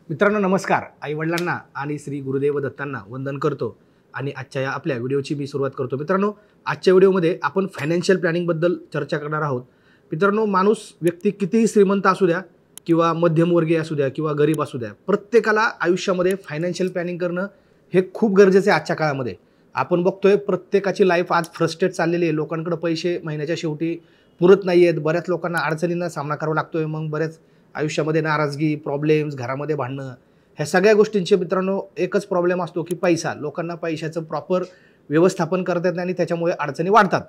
मित्रांनो नमस्कार. आई वडिलांना आणि श्री गुरुदेव दत्तांना वंदन करतो आणि आजच्या या आपल्या व्हिडिओची मी सुरुवात करतो. मित्रांनो आजच्या व्हिडिओमध्ये आपण फायनान्शियल प्लॅनिंगबद्दल चर्चा करणार आहोत. मित्रांनो माणूस व्यक्ती कितीही श्रीमंत असू द्या किंवा मध्यमवर्गीय असू द्या किंवा गरीब असू द्या, प्रत्येकाला आयुष्यामध्ये फायनान्शियल प्लॅनिंग करणं हे खूप गरजेचं आहे. आजच्या काळामध्ये आपण बघतोय प्रत्येकाची लाईफ आज फ्रस्ट्रेट चाललेली आहे. लोकांकडे पैसे महिन्याच्या शेवटी पुरत नाही आहेत. बऱ्याच लोकांना अडचणींना सामना करावा लागतोय. मग बऱ्याच आयुष्यामध्ये नाराजगी, प्रॉब्लेम्स, घरामध्ये भांडणं, ह्या सगळ्या गोष्टींचे मित्रांनो एकच प्रॉब्लेम असतो की पैसा. लोकांना पैशाचं प्रॉपर व्यवस्थापन करता येत नाही आणि त्याच्यामुळे अडचणी वाढतात.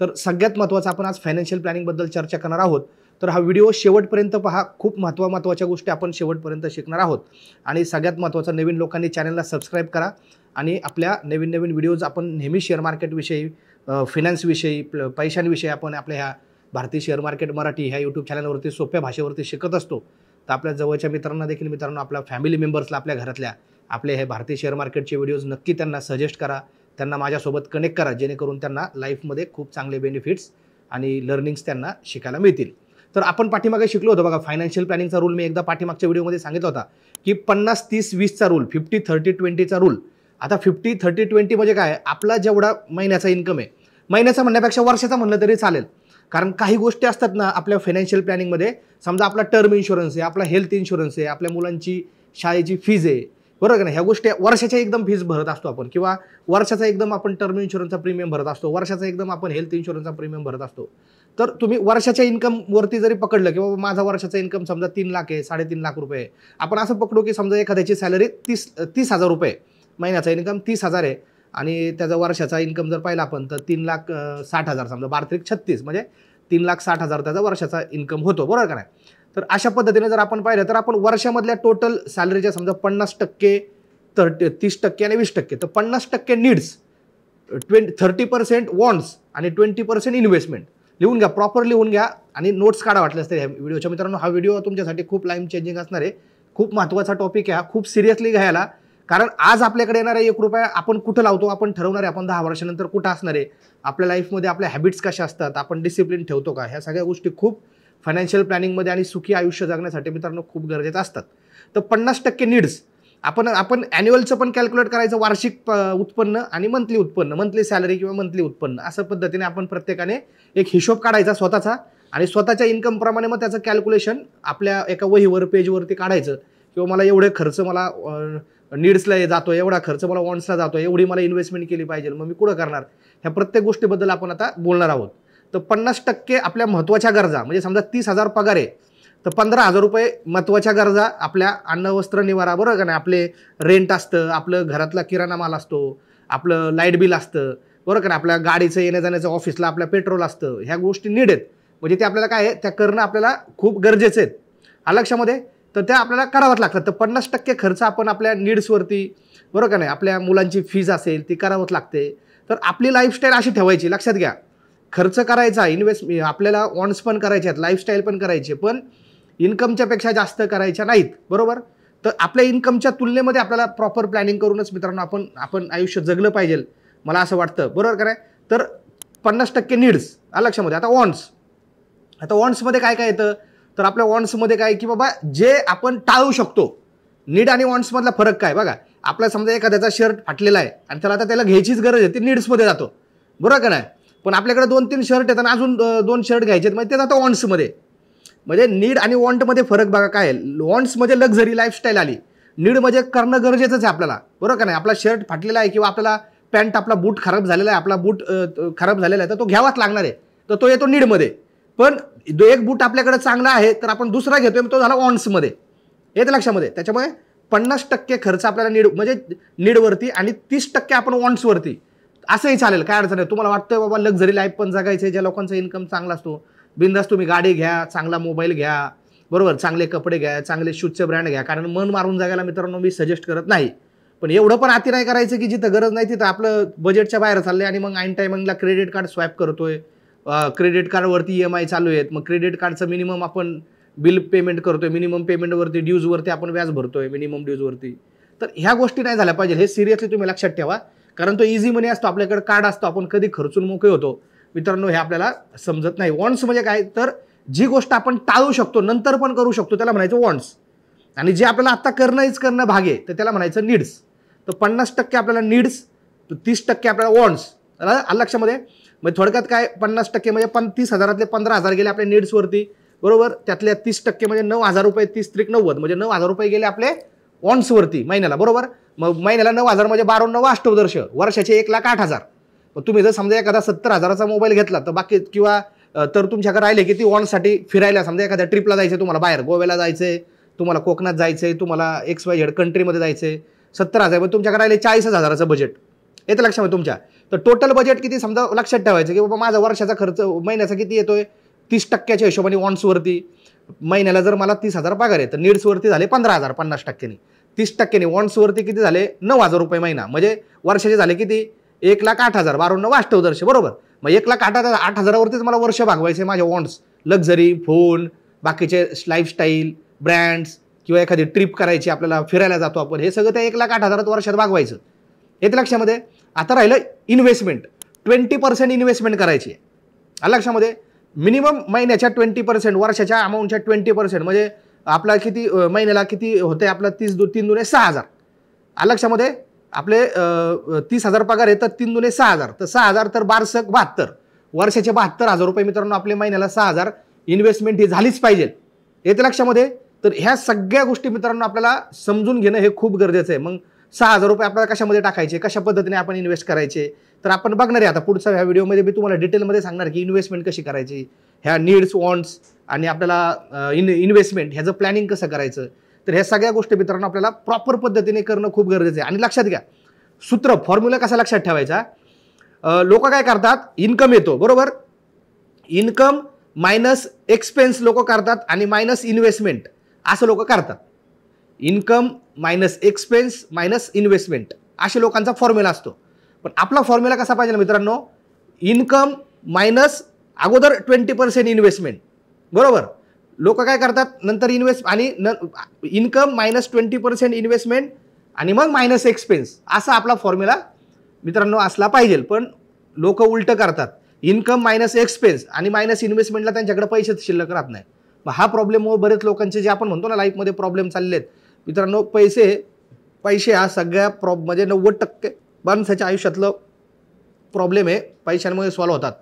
तर सगळ्यात महत्त्वाचं आपण आज फायनान्शियल प्लॅनिंगबद्दल चर्चा करणार आहोत. तर हा व्हिडिओ शेवटपर्यंत पहा. खूप महत्त्वाच्या गोष्टी आपण शेवटपर्यंत शिकणार आहोत. आणि सगळ्यात महत्त्वाचं, नवीन लोकांनी चॅनलला सबस्क्राईब करा आणि आपल्या नवीन व्हिडिओज आपण नेहमी शेअर मार्केटविषयी, फिनान्सविषयी, पैशांविषयी आपण आपल्या ह्या भारतीय शेअर मार्केट मराठी ह्या यूट्यूब चॅनलवरती सोप्या भाषेवरती शिकत असतो. तर आपल्या जवळच्या मित्रांना देखील, मित्रांनो आपल्या फॅमिली मेंबर्सला, आपल्या घरातल्या आपले हे भारतीय शेअर मार्केटचे व्हिडिओज नक्की त्यांना सजेस्ट करा, त्यांना माझ्यासोबत कनेक्ट करा, जेणेकरून त्यांना लाईफमध्ये खूप चांगले बेनिफिट्स आणि लर्निंग्स त्यांना शिकायला मिळतील. तर आपण पाठीमागे शिकलो होतो बघा, फायनान्शियल प्लॅनिंगचा रूल मी एकदा पाठीमागच्या व्हिडिओमध्ये सांगितला होता की 50-30-20चा रूल, 50-30-20चा रूल. आता 50-30-20 म्हणजे काय? आपला जेवढा महिन्याचा इन्कम आहे, महिन्याचा म्हणण्यापेक्षा वर्षाचा म्हणलं तरी चालेल. कारण काही गोष्टी असतात ना आपल्या फायनान्शियल प्लॅनिंगमध्ये, समजा आपला टर्म इन्शुरन्स आहे, आपला हेल्थ इन्शुरन्स आहे, आपल्या मुलांची शाळेची फीज आहे, बरोबर का नाही? ह्या गोष्टी वर्षाच्या एकदम फीज भरत असतो आपण, किंवा वर्षाचा एकदम आपण टर्म इन्शुरन्सचा प्रीमियम भरत असतो, वर्षाचा एकदम आपण हेल्थ इन्शुरन्सचा प्रीमियम भरत असतो. तर तुम्ही वर्षाच्या इन्कमवरती जरी पकडलं, किंवा माझा वर्षाचा इन्कम समजा 3 लाख आहे, 3.5 लाख रुपये आहे, आपण असं पकडू की समजा एखाद्याची सॅलरी 30,000 रुपये, महिन्याचा इन्कम 30,000 आहे आणि त्याचा वर्षाचा इन्कम जर पाहिला आपण तर 3,60,000, समजा 12-36 म्हणजे 3,60,000 त्याचा वर्षाचा इन्कम होतो, बरोबर का नाही? तर अशा पद्धतीने जर आपण पाहिलं तर आपण वर्षामधल्या टोटल सॅलरीच्या समजा 50%, 30% आणि 20%, तर 50% नीड्स, 30% वॉन्ट्स आणि 20% इन्व्हेस्टमेंट. लिहून घ्या, प्रॉपर लिहून घ्या आणि नोट्स काढा वाटल्यास ह्या व्हिडिओच्या. मित्रांनो हा व्हिडिओ तुमच्यासाठी खूप लाईफ चेंजिंग असणार आहे. खूप महत्त्वाचा टॉपिक आहे हा, खूप सिरियसली घ्यायला. कारण आज आपल्याकडे येणारा 1 रुपया आपण कुठं लावतो आपण ठरवणार आहे. आपण 10 वर्षानंतर कुठं असणार आहे, आपल्या लाईफमध्ये आपल्या हॅबिट्स कशा असतात, आपण डिसिप्लिन ठेवतो का, ह्या सगळ्या गोष्टी खूप फायनान्शियल प्लॅनिंगमध्ये आणि सुखी आयुष्य जगण्यासाठी मित्रांनो खूप गरजेचं असतात. तर 50% नीड्स आपण ॲन्युअलचं पण कॅल्क्युलेट करायचं, वार्षिक उत्पन्न आणि मंथली उत्पन्न, मंथली सॅलरी किंवा मंथली उत्पन्न, असं पद्धतीने आपण प्रत्येकाने एक हिशोब काढायचा स्वतःचा आणि स्वतःच्या इन्कमप्रमाणे मग त्याचं कॅल्क्युलेशन आपल्या एका वहीवर, पेजवरती काढायचं. किंवा मला एवढे खर्च मला नीड्सला जातो, एवढा खर्च मला वॉन्ट्सला जातो, एवढी मला इन्व्हेस्टमेंट केली पाहिजे, मग मी कुठं करणार, ह्या प्रत्येक गोष्टीबद्दल आपण आता बोलणार आहोत. तर 50% आपल्या महत्त्वाच्या गरजा, म्हणजे समजा 30,000 पगार आहे तर 15,000 रुपये महत्त्वाच्या गरजा आपल्या अन्न, वस्त्र, निवारा, बरोबर का नाही? आपले रेंट असतं, आपलं घरातला किराणा माल असतो, आपलं लाईट बिल असतं, बरोबर का नाही? आपल्या गाडीचं येण्या जाण्याचं, ऑफिसला आपल्या पेट्रोल असतं, ह्या गोष्टी नीड आहेत. म्हणजे ते आपल्याला काय आहे, त्या करणं आपल्याला खूप गरजेचं आहे. लक्षामध्ये तर त्या आपल्याला करावंच लागतात. तर 50% खर्च आपण आपल्या नीड्सवरती, बरोबर का नाही? आपल्या मुलांची फीज असेल ती करावंच लागते. तर आपली लाईफस्टाईल अशी ठेवायची, लक्षात घ्या. खर्च करायचा, आपल्याला वॉन्ट्स पण करायचे आहेत, लाईफस्टाईल पण करायची, पण इन्कमच्या पेक्षा जास्त करायच्या नाहीत, बरोबर? तर आपल्या इन्कमच्या तुलनेमध्ये आपल्याला प्रॉपर प्लॅनिंग करूनच मित्रांनो आपण आयुष्य जगलं पाहिजे, मला असं वाटतं, बरोबर का नाही? तर 50% नीड्स लक्षामध्ये. आता वॉन्ट्समध्ये काय काय येतं, तर आपल्या वॉन्ट्समध्ये काय की बाबा जे आपण टाळू शकतो. नीड आणि वॉन्ट्समधला फरक काय बघा. आपला समजा एखाद्याचा शर्ट फाटलेला आहे आणि त्याला घ्यायचीच गरज आहे, ती नीड्समध्ये जातो, बरोबर का नाही? पण आपल्याकडे 2-3 शर्ट आहेत आणि अजून 2 शर्ट घ्यायचे आहेत, म्हणजे ते जातं वॉन्ट्समध्ये. म्हणजे नीड आणि वॉन्टमध्ये फरक बघा काय आहे. वॉन्ट्स म्हणजे लक्झरी लाईफस्टाईल आली, नीड म्हणजे करणं गरजेचंच आहे आपल्याला, बरोबर का नाही? आपला शर्ट फाटलेला आहे किंवा आपल्याला पॅन्ट, आपला बूट खराब झालेला आहे, आपला बूट खराब झालेला आहे, तर तो घ्यावाच लागणार आहे, तर तो येतो नीडमध्ये. पण एक बूट आपल्याकडे चांगला आहे तर आपण दुसरा घेतोय, तो झाला वॉन्ट्समध्ये, येतं लक्षामध्ये. त्याच्यामुळे 50% खर्च आपल्याला म्हणजे नीडवरती आणि 30% आपण वॉन्ट्सवरती, असंही चालेल, काय अडचण आहे. तुम्हाला वाटतंय बाबा लक्झरी लाईफ पण जगायचं आहे, ज्या लोकांचा इन्कम चांगला असतो, बिंदास तुम्ही गाडी घ्या, चांगला मोबाईल घ्या, बरोबर, चांगले कपडे घ्या, चांगले शूजचे ब्रँड घ्या. कारण मन मारून जगायला मित्रांनो मी सजेस्ट करत नाही, पण एवढं पण अति नाही करायचं की जिथं गरज नाही तिथं आपलं बजेटच्या बाहेर चाललंय आणि मग ऐन टायमिंगला क्रेडिट कार्ड स्वॅप करतोय, क्रेडिट कार्डवरती EMI चालू आहेत, मग क्रेडिट कार्डचं मिनिमम आपण बिल पेमेंट करतोय, मिनिमम पेमेंटवरती, ड्यूजवरती आपण व्याज भरतोय, मिनिमम ड्यूजवरती. तर ह्या गोष्टी नाही झाल्या पाहिजे, हे सिरियसली तुम्ही लक्षात ठेवा. कारण तो इझी मनी असतो, आपल्याकडे कार्ड असतो, आपण कधी खर्चून मोकळे होतो मित्रांनो, हे आपल्याला समजत नाही. वॉन्ट्स म्हणजे काय, तर जी गोष्ट आपण टाळू शकतो, नंतर पण करू शकतो, त्याला म्हणायचं वॉन्ट्स. आणि जे आपल्याला आता करणं भाग आहे तर त्याला म्हणायचं नीड्स. तर 50% आपल्याला नीड्स, 30% आपल्याला वॉन्ट्स. लक्षामध्ये म्हणजे थोडक्यात काय, 50% म्हणजे 30,000 15,000 गेले आपल्या नीड्सवरती, बरोबर. त्यातल्या 30% म्हणजे 9,000 रुपये, 30-90 म्हणजे 9,000 रुपये गेले आपले वॉन्ट्सवरती महिन्याला, बरोबर. मग महिन्याला 9,000 म्हणजे 12-9 अष्टवर्ष, वर्षाचे 1,08,000. मग तुम्ही जर समजा एखादा 70,000चा मोबाईल घेतला तर बाकी किंवा तर तुमच्याकडे राहिले किती वॉन्टसाठी फिरायला, समजा एखाद्या ट्रिपला जायचं तुम्हाला, बाहेर गोव्याला जायचंय, तुम्हाला कोकणात जायचंय, तुम्हाला XYZ कंट्रीमध्ये जायचंय, 70,000 तुमच्याकडे राहिले 40,000चं बजेट येतं लक्षामध्ये तुमच्या. तर टोटल बजेट किती समजा लक्षात ठेवायचं की बाबा माझा वर्षाचा खर्च महिन्याचा किती येतोय, 30% हिशोबाने वॉन्ट्सवरती. महिन्याला जर मला 30,000 पगार आहे तर नीड्सवरती झाले 15,000 50%. 30% वॉन्ट्सवरती किती झाले 9,000 रुपये महिना, म्हणजे वर्षाचे झाले किती 1,08,000, 12-9 अष्टवर्ष, बरोबर. मग 1,08,000वरतीच मला वर्ष भागवायचे माझे वॉन्ट्स, लक्झरी, फोन, बाकीचे लाईफस्टाईल, ब्रँड्स किंवा एखादी ट्रिप करायची, आपल्याला फिरायला जातो आपण, हे सगळं त्या 1,08,000 वर्षात भागवायचं. येते लक्षामध्ये. आता राहिलं इन्व्हेस्टमेंट. 20% इन्व्हेस्टमेंट करायची आहे लक्षामध्ये. मिनिमम महिन्याच्या 20%, वर्षाच्या अमाऊंटच्या 20%, म्हणजे आपला किती महिन्याला किती होते आपला 3 दुने 6,000 लक्षामध्ये. आपले 30,000 पगार आहे तर 3 दुने 6,000, तर 6,000 तर 1272, वर्षाचे 72,000 रुपये मित्रांनो आपले महिन्याला 6,000 इन्व्हेस्टमेंट ही झालीच पाहिजे. येते लक्षामध्ये. तर ह्या सगळ्या गोष्टी मित्रांनो आपल्याला समजून घेणं हे खूप गरजेचं आहे. मग 6,000 रुपये आपल्याला कशामध्ये टाकायचे, कशा पद्धतीने आपण इन्व्हेस्ट करायचे, तर आपण बघणार आहे आता पुढच्या ह्या व्हिडिओमध्ये मी तुम्हाला डिटेलमध्ये सांगणार की इन्व्हेस्टमेंट कशी करायची, ह्या नीड्स, वॉन्ट्स आणि आपल्याला इन्व्हेस्टमेंट ह्याचं प्लॅनिंग कसं करायचं. तर ह्या सगळ्या गोष्टी मित्रांनो आपल्याला प्रॉपर पद्धतीने करणं खूप गरजेचं आहे. आणि लक्षात घ्या, सूत्र फॉर्म्युला कसा लक्षात ठेवायचा. लोक काय करतात, इन्कम येतो, बरोबर, इन्कम मायनस एक्सपेन्स लोक करतात आणि मायनस इन्व्हेस्टमेंट असं लोक करतात. Income minus expense minus investment अशा लोकांचा फॉर्म्युला असतो. पण आपला फॉर्म्युला कसा पाहिजे मित्रांनो, इन्कम मायनस अगोदर 20% इन्व्हेस्टमेंट, बरोबर. लोक काय करतात नंतर इन्व्हेस्ट आणि इन्कम मायनस 20% इन्व्हेस्टमेंट आणि मग मायनस एक्सपेन्स, असा आपला फॉर्म्युला मित्रांनो असला पाहिजे. पण लोक उलट करतात, इन्कम मायनस एक्सपेन्स आणि मायनस इन्व्हेस्टमेंटला त्यांच्याकडे पैसे शिल्लक राहत नाही. मग हा प्रॉब्लेम बरेच लोकांचे जे आपण म्हणतो ना लाईफमध्ये प्रॉब्लेम चालले आहेत मित्रांनो. पैसे हा सगळ्या म्हणजे 90% माणसाच्या आयुष्यातलं प्रॉब्लेम आहे, पैशांमुळे सॉल्व्ह होतात.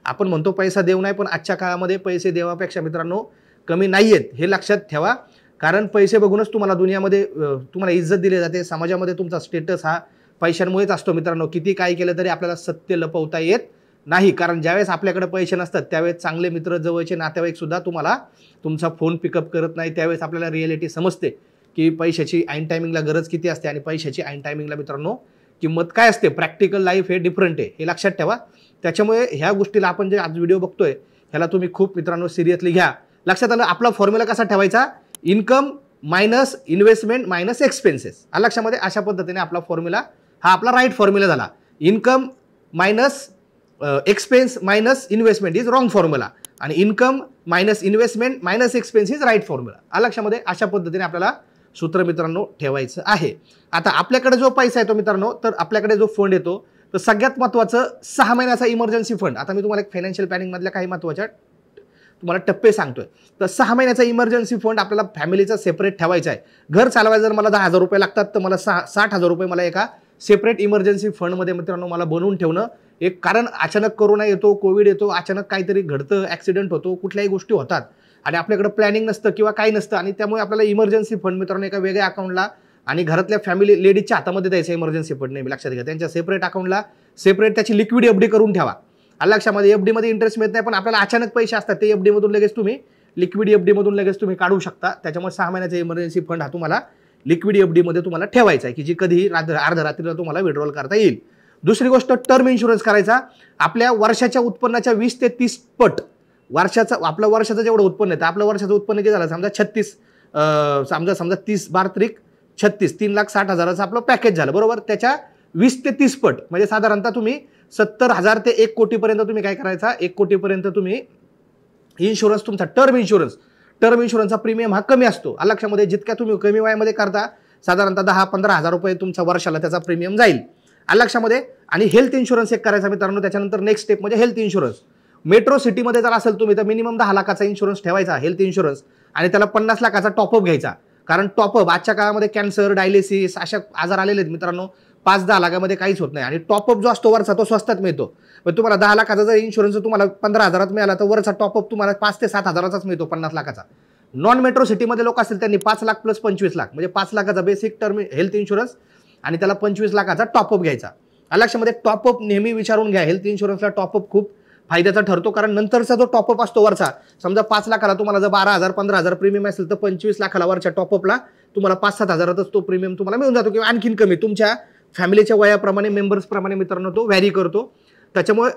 आपण म्हणतो पैसा देव नाही, पण आजच्या काळामध्ये पैसे देवापेक्षा मित्रांनो कमी नाही आहेत, हे लक्षात ठेवा. कारण पैसे बघूनच तुम्हाला दुनियामध्ये तुम्हाला इज्जत दिली जाते, समाजामध्ये तुमचा स्टेटस हा पैशांमुळेच असतो मित्रांनो. किती काय केलं तरी आपल्याला सत्य लपवता येत नाही. कारण ज्यावेळेस आपल्याकडे पैसे नसतात त्यावेळेस चांगले मित्र, जवळचे नातेवाईक सुद्धा तुम्हाला तुमचा फोन पिकअप करत नाही. त्यावेळेस आपल्याला रिॲलिटी समजते की पैशाची ऐन टायमिंगला गरज किती असते आणि पैशाची ऐन टायमिंगला मित्रांनो किंमत काय असते. प्रॅक्टिकल लाईफ हे डिफरंट आहे, हे लक्षात ठेवा. त्याच्यामुळे ह्या गोष्टीला आपण जे आज व्हिडिओ बघतोय ह्याला तुम्ही खूप मित्रांनो सिरियसली घ्या. लक्षात आलं. आपला फॉर्म्युला कसा ठेवायचा, income minus investment minus expenses. लक्षामध्ये अशा पद्धतीने आपला फॉर्म्युला हा आपला राईट फॉर्म्युला झाला. Income minus expense minus investment is wrong formula आणि income minus investment minus expense is right formula. लक्षामध्ये अशा पद्धतीने आपल्याला सूत्र मित्रांनो ठेवायचं आहे. आता आपल्याकडे जो पैसा येतो मित्रांनो, तर आपल्याकडे जो फंड येतो तर सगळ्यात महत्त्वाचं 6 महिन्याचा इमर्जन्सी फंड. आता मी तुम्हाला एक फायनान्शियल प्लॅनिंगमधल्या काही महत्त्वाच्या तुम्हाला टप्पे सांगतोय. तर 6 महिन्याचा इमर्जन्सी फंड आपल्याला फॅमिलीचा सेपरेट ठेवायचा आहे. घर चालवायला जर मला 10,000 रुपये लागतात तर मला 60,000 रुपये मला एका सेपरेट इमर्जन्सी फंडमध्ये मित्रांनो मला बनवून ठेवणं एक, कारण अचानक कोरोना येतो, कोविड येतो, अचानक काहीतरी घडतं, ॲक्सिडेंट होतो, कुठल्याही गोष्टी होतात आणि आपल्याकडे प्लॅनिंग नसतं किंवा काही नसतं आणि त्यामुळे आपल्याला इमर्जन्सी फंड मित्रांनो एका वेगळ्या अकाउंटला आणि घरातल्या फॅमिली लेडीजच्या हातामध्ये द्यायचं इमर्जन्सी फंड नेहमी लक्षात घ्या. त्यांच्या सेपरेट अकाउंटला सेपरेट त्याची लिक्विड एफडी करून ठेवा. लक्षामध्ये एफडीमध्ये इंटरेस्ट मिळत नाही, पण आपल्याला अचानक पैसे असतात ते एफडीमधून लगेच तुम्ही लिक्विड एफडीमधून लगेच तुम्ही काढू शकता. त्याच्यामुळे 6 महिन्याचा इमर्जन्सी फंड हा तुम्हाला लिक्विड एफडीमध्ये तुम्हाला ठेवायचा आहे की जी कधीही अर्ध्या रात्रीला तुम्हाला विड्रॉल करता येईल. दुसरी गोष्ट, टर्म इन्शुरन्स करायचा. आपल्या वर्षाच्या उत्पन्नाच्या 20 ते 30 पट आपलं वर्षाचं जेवढं उत्पन्न येतं, आपलं वर्षाचं उत्पन्न किती झालं समजा 36, समजा 30 बार त्रिक 36, 3,60,000चं आपलं पॅकेज झालं, बरोबर. त्याच्या 20 ते 30 पट म्हणजे साधारणतः तुम्ही 70,000 ते 1 कोटीपर्यंत तुम्ही काय करायचा, 1 कोटीपर्यंत तुम्ही इन्शुरन्स तुमचा टर्म इन्शुरन्सचा प्रीमियम हा कमी असतो. लक्षामध्ये जितक्या तुम्ही कमी वयामध्ये करता साधारणतः 10-15,000 रुपये तुमच्या वर्षाला त्याचा प्रीमियम जाईल. लक्षामध्ये. आणि हेल्थ इन्शुरन्स एक करायचा मित्रांनो. त्याच्यानंतर नेक्स्ट स्टेप म्हणजे हेल्थ इन्शुरन्स. मेट्रो सिटीमध्ये जर असेल तुम्ही तर मिनिमम 10 लाखाचा इन्शुरन्स ठेवायचा हेल्थ इन्शुरन्स आणि त्याला 50 लाखाचा टॉपअप घ्यायचा. कारण टॉपअप आजच्या काळामध्ये कॅन्सर, डायलिसिस अशा आजार आलेले आहेत मित्रांनो, 5-10 लाखामध्ये काहीच होत नाही. आणि टॉपअप जो असतो वरचा तो स्वस्तात मिळतो. पण तुम्हाला 10 लाखाचा जर इन्शुरन्स तुम्हाला 15,000 मिळाला तर वरचा टॉपअप तुम्हाला 5 ते 7 हजाराचाच मिळतो 50 लाखाचा. नॉन मेट्रो सिटीमध्ये लोक असतील त्यांनी 5 लाख प्लस 25 लाख म्हणजे 5 लाखाचा बेसिक टर्म हेल्थ इन्शुरन्स आणि त्याला 25 लाखाचा टॉपअप घ्यायचा. लक्षामध्ये टॉपअप नेहमी विचारून घ्या. हेल्थ इन्शुरन्सला टॉपअप खूप फायद्याचा ठरतो, कारण नंतरचा जो टॉपअप असतो वरचा, समजा 5 लाखाला तुम्हाला जर 12,000 15,000 प्रीमियम असेल तर 25 लाखाला वरच्या टॉपअपला तुम्हाला 5-7 हजारातच तो प्रीमियम तुम्हाला मिळून जातो किंवा आणखीन कमी. तुमच्या फॅमिलीच्या वयाप्रमाणे मेंबर्स प्रमाणे मित्रांनो तो व्हॅरी करतो. त्याच्यामुळे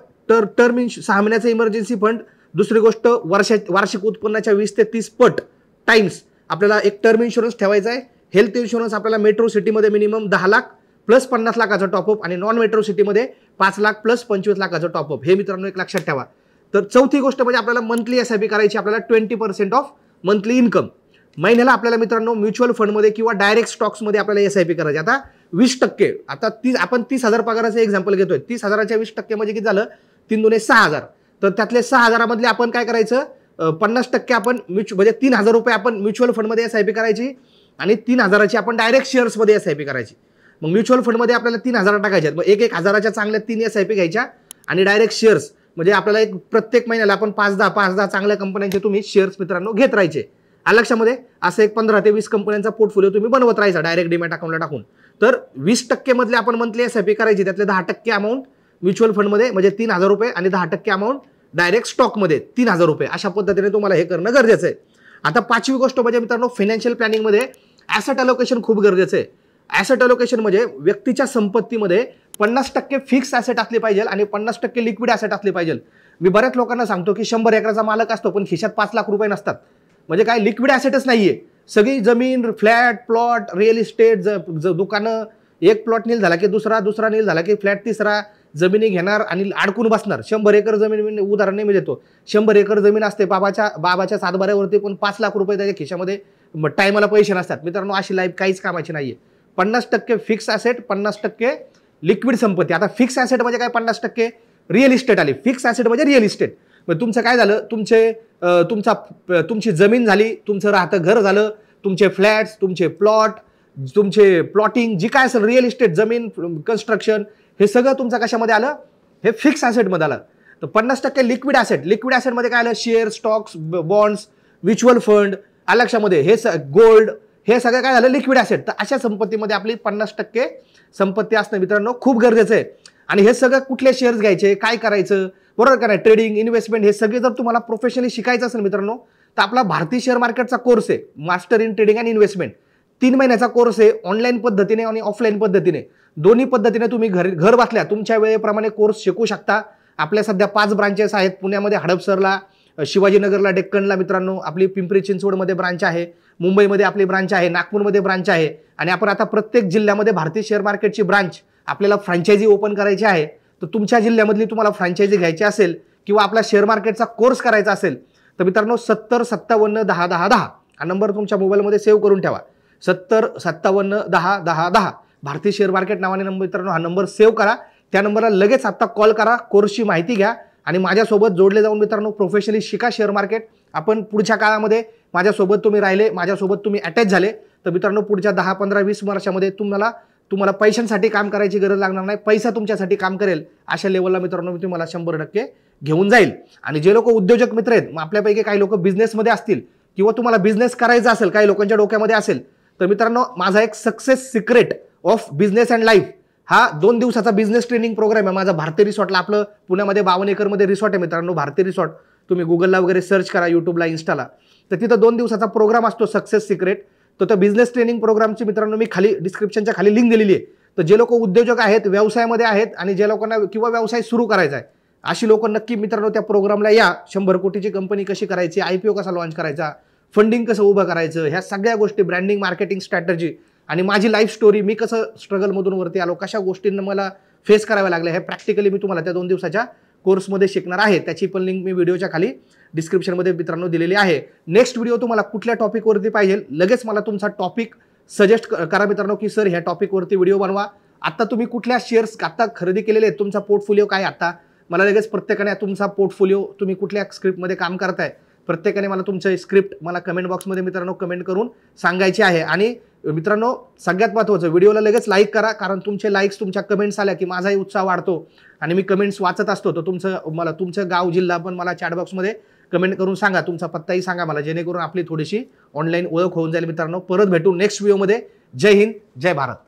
टर्म 6 महिन्याचा इमर्जन्सी फंड. दुसरी गोष्ट वार्षिक उत्पन्नाच्या 20 ते 30 पट टाइम्स आपल्याला एक टर्म इन्शुरन्स ठेवायचा आहे. हेल्थ इन्शुरन्स आपल्याला मेट्रो सिटीमध्ये मिनिमम 10 लाख प्लस 50 लाखाचा टॉपअप आणि नॉन मेट्रो सिटीमध्ये 5 लाख प्लस 25 लाखाचं टॉपअप. हे मित्रांनो एक लक्षात ठेवा. तर चौथी गोष्ट म्हणजे आपल्याला मंथली SIP करायची. आपल्याला 20% ऑफ मंथली इन्कम महिन्याला आपल्याला मित्रांनो म्युच्युअल फंडमध्ये किंवा डायरेक्ट स्टॉक्समध्ये आपल्याला SIP करायची. आता 20% आता आपण 30,000 पगाराचं एक्झाम्पल घेतोय. 30,000च्या 20% म्हणजे किती झालं, 3 दुने 6,000. तर त्यातले 6,000 आपण काय करायचं, 50% आपण म्हणजे 3,000 रुपये आपण म्युच्युअल फंडमध्ये SIP करायची आणि 3,000ची आपण डायरेक्ट शेअर्समध्ये SIP करायची. मग म्युच्युअल फंडमध्ये आपल्याला 3,000 टाकायचे, मग 1,000च्या चांगल्या 3 SIP घ्यायच्या आणि डायरेक्ट शेअर्स म्हणजे आपल्याला एक प्रत्येक महिन्याला आपण 5-10 चांगल्या कंपन्यांचे तुम्ही शेअर्स मित्रांनो घेत राहायचे. लक्षामध्ये असं एक 15 ते 20 कंपन्यांचा पोर्टफोलिओ तुम्ही बनवत राहायचा डायरेक्ट डीमॅट अकाउंटला टाकून. तर 20% मधले आपण मंथली SIP करायची. त्यातले 10% अमाऊंट म्युच्युअल फंडमध्ये म्हणजे 3,000 रुपये आणि 10% अमाऊंट डायरेक्ट स्टॉकमध्ये 3,000 रुपये. अशा पद्धतीने तुम्हाला हे करणं गरजेचं आहे. आता 5वी गोष्ट म्हणजे मित्रांनो फायनान्शियल प्लॅनिंगमध्ये ॲसेट अलोकेशन खूप गरजेचं आहे. ॲसेट अलोकेशन म्हणजे व्यक्तीच्या संपत्तीमध्ये 50% फिक्स ॲसेट असले पाहिजे आणि 50% लिक्विड ॲसेट असले पाहिजे. मी बऱ्याच लोकांना सांगतो की 100 एकराचा मालक असतो पण खिशात 5 लाख रुपये नसतात. म्हणजे काय लिक्विड ॲसेटच नाहीये. सगळी जमीन, फ्लॅट, प्लॉट, रिअल इस्टेट, दुकानं, एक प्लॉट नील झाला की दुसरा नील झाला की फ्लॅट तिसरा, जमिनी घेणार आणि अडकून बसणार. 100 एकर जमीन उदाहरण मी देतो. 100 एकर जमीन असते बाबाच्या सातबाऱ्यावरती पण 5 लाख रुपये त्याच्या खिशामध्ये टायमाला पैसे नसतात. मित्रांनो अशी लाईफ काहीच कामाची नाहीये. 50% फिक्स ॲसेट, 50% लिक्विड संपत्ती. आता फिक्स ॲसेट म्हणजे काय, 50% रिअल इस्टेट आली. फिक्स ॲसेट म्हणजे रिअल इस्टेट. मग तुमचं काय झालं, तुमची जमीन झाली, तुमचं राहतं घर झालं, तुमचे फ्लॅट्स, तुमचे प्लॉट, तुमचे प्लॉटिंग जी काय असेल रिअल इस्टेट, जमीन, कन्स्ट्रक्शन, हे सगळं तुमचं कशामध्ये आलं, हे फिक्स ॲसेटमध्ये आलं. तर 50% लिक्विड ॲसेट. लिक्विड ॲसेटमध्ये काय आलं, share, stocks, bonds, mutual fund, लक्षामध्ये हे गोल्ड, हे सगळं काय झालं लिक्विड ॲसेट. तर अशा संपत्तीमध्ये आपली 50% संपत्ती असणं मित्रांनो खूप गरजेचं आहे. आणि हे सगळं कुठले शेअर्स घ्यायचे, काय करायचं, बरोबर का नाही, ट्रेडिंग, इन्व्हेस्टमेंट, हे सगळे जर तुम्हाला प्रोफेशनली शिकायचं असेल मित्रांनो तर आपला भारतीय शेअर मार्केटचा कोर्स आहे master in trading and investment. 3 महिन्याचा कोर्स आहे. ऑनलाईन पद्धतीने आणि ऑफलाईन पद्धतीने दोन्ही पद्धतीने तुम्ही घर बसल्या तुमच्या वेळेप्रमाणे कोर्स शिकू शकता. आपल्या सध्या 5 ब्रांचेस आहेत. पुण्यामध्ये हडपसरला, शिवाजीनगरला, डेक्कनला मित्रांनो आपली पिंपरी चिंचवडमध्ये ब्रांच आहे, मुंबईमध्ये आपली ब्रांच आहे, नागपूरमध्ये ब्रांच आहे आणि आपण आता प्रत्येक जिल्ह्यामध्ये भारतीय शेअर मार्केटची ब्रांच आपल्याला फ्रँचायझी ओपन करायची आहे. तर तुमच्या जिल्ह्यामधली तुम्हाला फ्रँचायझी घ्यायची असेल किंवा आपला शेअर मार्केटचा कोर्स करायचा असेल तर मित्रांनो 70 57 10 10 10 हा नंबर तुमच्या मोबाईलमध्ये सेव्ह करून ठेवा. 70 57 10 10 10 भारतीय शेअर मार्केट नावाने नंबर मित्रांनो हा नंबर सेव्ह करा. त्या नंबरला लगेच आत्ता कॉल करा, कोर्सची माहिती घ्या आणि माझ्यासोबत जोडले जाऊन मित्रांनो प्रोफेशनली शिका शेअर मार्केट. आपण पुढच्या काळामध्ये माझ्यासोबत तुम्ही राहिले, माझ्यासोबत तुम्ही अटॅच झाले तर मित्रांनो पुढच्या 10 15 20 वर्षामध्ये तुम्हाला पैशांसाठी काम करायची गरज लागणार नाही. पैसा तुमच्यासाठी काम करेल अशा लेवलला मित्रांनो मी तुम्हाला 100% घेऊन जाईल. आणि जे लोक उद्योजक मित्र आहेत, मग आपल्यापैकी काही लोक बिझनेसमध्ये असतील किंवा तुम्हाला बिझनेस करायचा असेल, काही लोकांच्या डोक्यामध्ये असेल तर मित्रांनो माझा एक success secret of business and life हा 2 दिवसाचा बिझनेस ट्रेनिंग प्रोग्राम आहे माझा. भारतीय रिसॉर्टला, आपलं पुण्यामध्ये 52 एकरमध्ये रिसॉर्ट आहे मित्रांनो भारतीय रिसॉर्ट. तुम्ही गुगलला वगैरे सर्च करा, युट्यूबला, इन्स्टाला, तर तिथं 2 दिवसाचा प्रोग्राम असतो सक्सेस सिक्रेट. तर त्या बिझनेस ट्रेनिंग प्रोग्रामची मित्रांनो मी खाली डिस्क्रिप्शनच्या खाली लिंक दिलेली आहे. तर जे लोक उद्योजक आहेत, व्यवसायामध्ये आहेत आणि जे लोकांना किंवा व्यवसाय सुरू करायचा आहे अशी लोक नक्की मित्रांनो त्या प्रोग्रामला या. 100 कोटीची कंपनी कशी करायची, IPO कसा लॉन्च करायचा, फंडिंग कसं उभं करायचं, ह्या सगळ्या गोष्टी, ब्रँडिंग, मार्केटिंग स्ट्रॅटजी आणि माझी लाईफ स्टोरी, मी कसं स्ट्रगलमधून वरती आलो, कशा गोष्टींना मला फेस कराव्या लागल्या, हे प्रॅक्टिकली मी तुम्हाला त्या 2 दिवसाच्या कोर्समध्ये शिकणार आहे. त्याची पण लिंक मी व्हिडिओच्या खाली डिस्क्रिप्शनमध्ये मित्रांनो दिलेली आहे. नेक्स्ट व्हिडिओ तुम्हाला कुठल्या टॉपिकवरती पाहिजे लगेच मला तुमचा टॉपिक सजेस्ट करा मित्रांनो की सर ह्या टॉपिकवरती व्हिडिओ बनवा. आता तुम्ही कुठल्या शेअर्स आता खरेदी केलेले आहेत, तुमचा पोर्टफोलिओ काय, आता मला लगेच प्रत्येकाने तुमचा पोर्टफोलिओ तुम्ही कुठल्या स्क्रिप्टमध्ये काम करताय प्रत्येकाने मला तुमचं स्क्रिप्ट मला कमेंट बॉक्समध्ये मित्रांनो कमेंट करून सांगायची आहे. आणि मित्रांनो सगळ्यात महत्त्वाचं, व्हिडिओला लगेच लाईक करा, कारण तुमचे लाईक्स तुमच्या कमेंट्स आल्या की माझाही उत्साह वाढतो आणि मी कमेंट्स वाचत असतो. तर तुमचं गाव जिल्हा पण मला चॅट बॉक्समध्ये कमेंट करून सांगा, तुमचा पत्ताही सांगा मला, जेणेकरून आपली थोडीशी ऑनलाईन ओळख होऊन जाईल. मित्रांनो परत भेटू नेक्स्ट व्हिडिओमध्ये. जय हिंद, जय भारत.